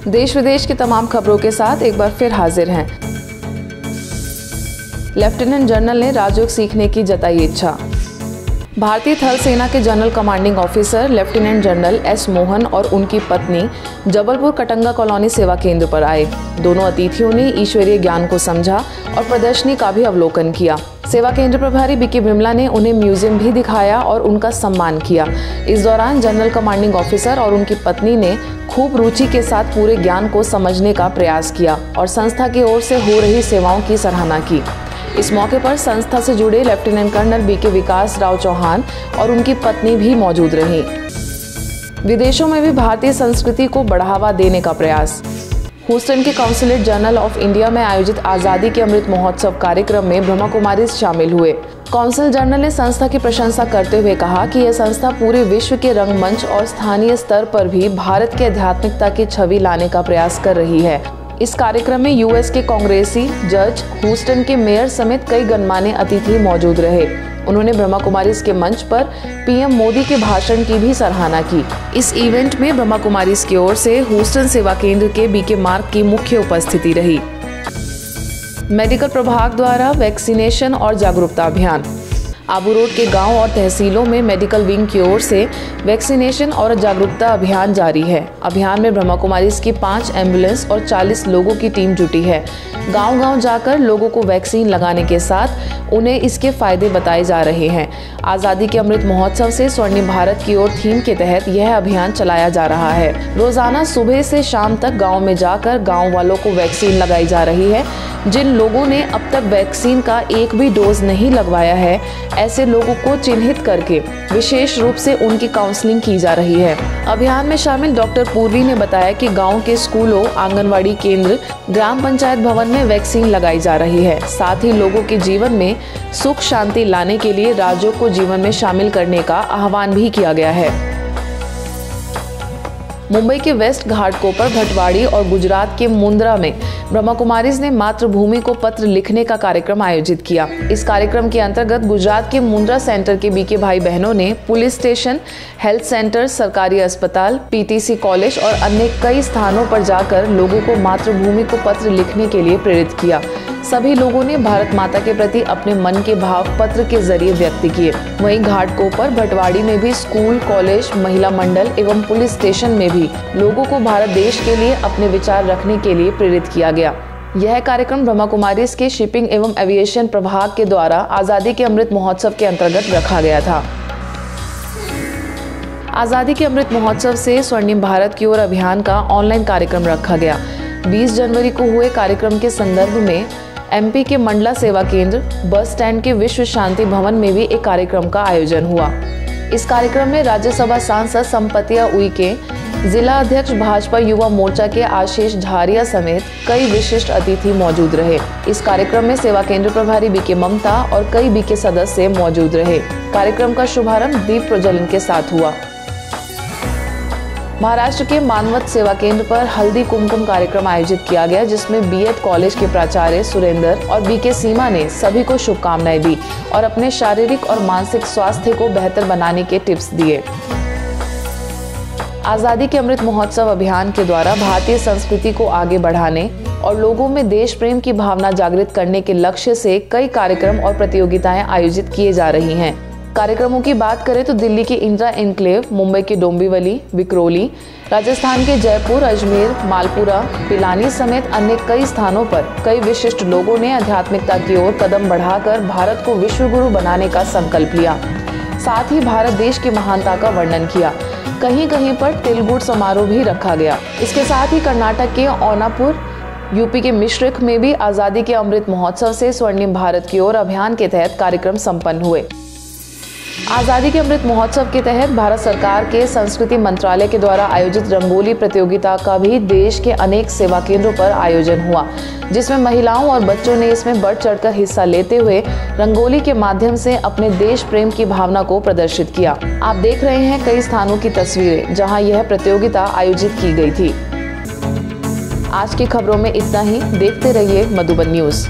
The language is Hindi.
देश विदेश की तमाम खबरों के साथ एक बार फिर हाजिर हैं। लेफ्टिनेंट जनरल ने राजयोग सीखने की जताई इच्छा। भारतीय थल सेना के general commanding officer lieutenant general S Mohan और उनकी पत्नी जबलपुर कटंगा कॉलोनी सेवा केंद्र पर आए। दोनों अतिथियों ने ईश्वरीय ज्ञान को समझा और प्रदर्शनी का भी अवलोकन किया। सेवा केंद्र प्रभारी बीके विमला ने उन्हें म्यूजियम भी दिखाया और उनका सम्मान किया। इस दौरान जनरल कमांडिंग ऑफिसर और उनकी पत्नी ने खूब रुचि के साथ पूरे ज्ञान को समझने का प्रयास किया और संस्था की ओर से हो रही सेवाओं की सराहना की। इस मौके पर संस्था से जुड़े लेफ्टिनेंट कर्नल बीके विकास राव चौहान और उनकी पत्नी भी मौजूद रहीं। विदेशों में भी भारतीय संस्कृति को बढ़ावा देने का प्रयास। ह्यूस्टन के काउंसलेट जनरल ऑफ इंडिया में आयोजित आज़ादी के अमृत महोत्सव कार्यक्रम में ब्रह्मा कुमारी शामिल हुए। काउंसिल जनरल ने संस्था की प्रशंसा करते हुए कहा कि यह संस्था पूरे विश्व के रंगमंच और स्थानीय स्तर पर भी भारत की आध्यात्मिकता की छवि लाने का प्रयास कर रही है। इस कार्यक्रम में यूएस के कांग्रेसी जज, ह्यूस्टन के मेयर समेत कई गणमान्य अतिथि मौजूद रहे। उन्होंने ब्रह्मा कुमारीज के मंच पर पीएम मोदी के भाषण की भी सराहना की। इस इवेंट में ब्रह्मा कुमारीज की ओर से ह्यूस्टन सेवा केंद्र के बीके मार्ग की मुख्य उपस्थिति रही। मेडिकल प्रभाग द्वारा वैक्सीनेशन और जागरूकता अभियान। आबू रोड के गांव और तहसीलों में मेडिकल विंग की ओर से वैक्सीनेशन और जागरूकता अभियान जारी है। अभियान में ब्रह्मा कुमारीज की 5 एम्बुलेंस और 40 लोगों की टीम जुटी है। गांव-गांव जाकर लोगों को वैक्सीन लगाने के साथ उन्हें इसके फायदे बताए जा रहे हैं। आज़ादी के अमृत महोत्सव से स्वर्णिम भारत की ओर थीम के तहत यह अभियान चलाया जा रहा है। रोजाना सुबह से शाम तक गाँव में जाकर गाँव वालों को वैक्सीन लगाई जा रही है। जिन लोगों ने अब तक वैक्सीन का एक भी डोज नहीं लगवाया है, ऐसे लोगों को चिन्हित करके विशेष रूप से उनकी काउंसलिंग की जा रही है। अभियान में शामिल डॉक्टर पूर्वी ने बताया कि गांव के स्कूलों, आंगनवाड़ी केंद्र, ग्राम पंचायत भवन में वैक्सीन लगाई जा रही है। साथ ही लोगों के जीवन में सुख शांति लाने के लिए राजयोग को जीवन में शामिल करने का आह्वान भी किया गया है। मुंबई के वेस्ट घाटकोपर, भटवाड़ी और गुजरात के मुंद्रा में ब्रह्मा कुमारीज ने मातृभूमि को पत्र लिखने का कार्यक्रम आयोजित किया। इस कार्यक्रम के अंतर्गत गुजरात के मुंद्रा सेंटर के बीके भाई बहनों ने पुलिस स्टेशन, हेल्थ सेंटर, सरकारी अस्पताल, पीटीसी कॉलेज और अन्य कई स्थानों पर जाकर लोगों को मातृभूमि को पत्र लिखने के लिए प्रेरित किया। सभी लोगों ने भारत माता के प्रति अपने मन के भाव पत्र के जरिए व्यक्त किए। वहीं घाटकोपर, भटवाड़ी में भी स्कूल, कॉलेज, महिला मंडल एवं पुलिस स्टेशन में भी लोगों को भारत देश के लिए अपने विचार रखने के लिए प्रेरित किया गया। यह कार्यक्रम ब्रह्मा कुमारीज के शिपिंग एवं एविएशन प्रभाग के द्वारा आज़ादी के अमृत महोत्सव के अंतर्गत रखा गया था। आज़ादी के अमृत महोत्सव से स्वर्णिम भारत की ओर अभियान का ऑनलाइन कार्यक्रम रखा गया। 20 जनवरी को हुए कार्यक्रम के संदर्भ में एमपी के मंडला सेवा केंद्र, बस स्टैंड के विश्व शांति भवन में भी एक कार्यक्रम का आयोजन हुआ। इस कार्यक्रम में राज्यसभा सांसद संपतिया उइके, जिला अध्यक्ष भाजपा युवा मोर्चा के आशीष झारिया समेत कई विशिष्ट अतिथि मौजूद रहे। इस कार्यक्रम में सेवा केंद्र प्रभारी बीके ममता और कई बीके सदस्य मौजूद रहे। कार्यक्रम का शुभारंभ दीप प्रज्वलन के साथ हुआ। महाराष्ट्र के मानवत सेवा केंद्र पर हल्दी कुमकुम कार्यक्रम आयोजित किया गया, जिसमें बीएड कॉलेज के प्राचार्य सुरेंद्र और बीके सीमा ने सभी को शुभकामनाएं दी और अपने शारीरिक और मानसिक स्वास्थ्य को बेहतर बनाने के टिप्स दिए। आज़ादी के अमृत महोत्सव अभियान के द्वारा भारतीय संस्कृति को आगे बढ़ाने और लोगों में देश प्रेम की भावना जागृत करने के लक्ष्य से कई कार्यक्रम और प्रतियोगिताएं आयोजित किए जा रही हैं। कार्यक्रमों की बात करें तो दिल्ली के इंदिरा एन्क्लेव, मुंबई के डोंबिवली, विक्रोली, राजस्थान के जयपुर, अजमेर, मालपुरा, पिलानी समेत अन्य कई स्थानों पर कई विशिष्ट लोगों ने आध्यात्मिकता की ओर कदम बढ़ाकर भारत को विश्व गुरु बनाने का संकल्प लिया। साथ ही भारत देश की महानता का वर्णन किया। कहीं कहीं पर तिलगुड़ समारोह भी रखा गया। इसके साथ ही कर्नाटक के औनापुर, यूपी के मिश्रिख में भी आज़ादी के अमृत महोत्सव से स्वर्णिम भारत की ओर अभियान के तहत कार्यक्रम संपन्न हुए। आज़ादी के अमृत महोत्सव के तहत भारत सरकार के संस्कृति मंत्रालय के द्वारा आयोजित रंगोली प्रतियोगिता का भी देश के अनेक सेवा केंद्रों पर आयोजन हुआ, जिसमें महिलाओं और बच्चों ने इसमें बढ़ चढ़कर हिस्सा लेते हुए रंगोली के माध्यम से अपने देश प्रेम की भावना को प्रदर्शित किया। आप देख रहे हैं कई स्थानों की तस्वीरें जहां यह प्रतियोगिता आयोजित की गई थी। आज की खबरों में इतना ही। देखते रहिए मधुबन न्यूज।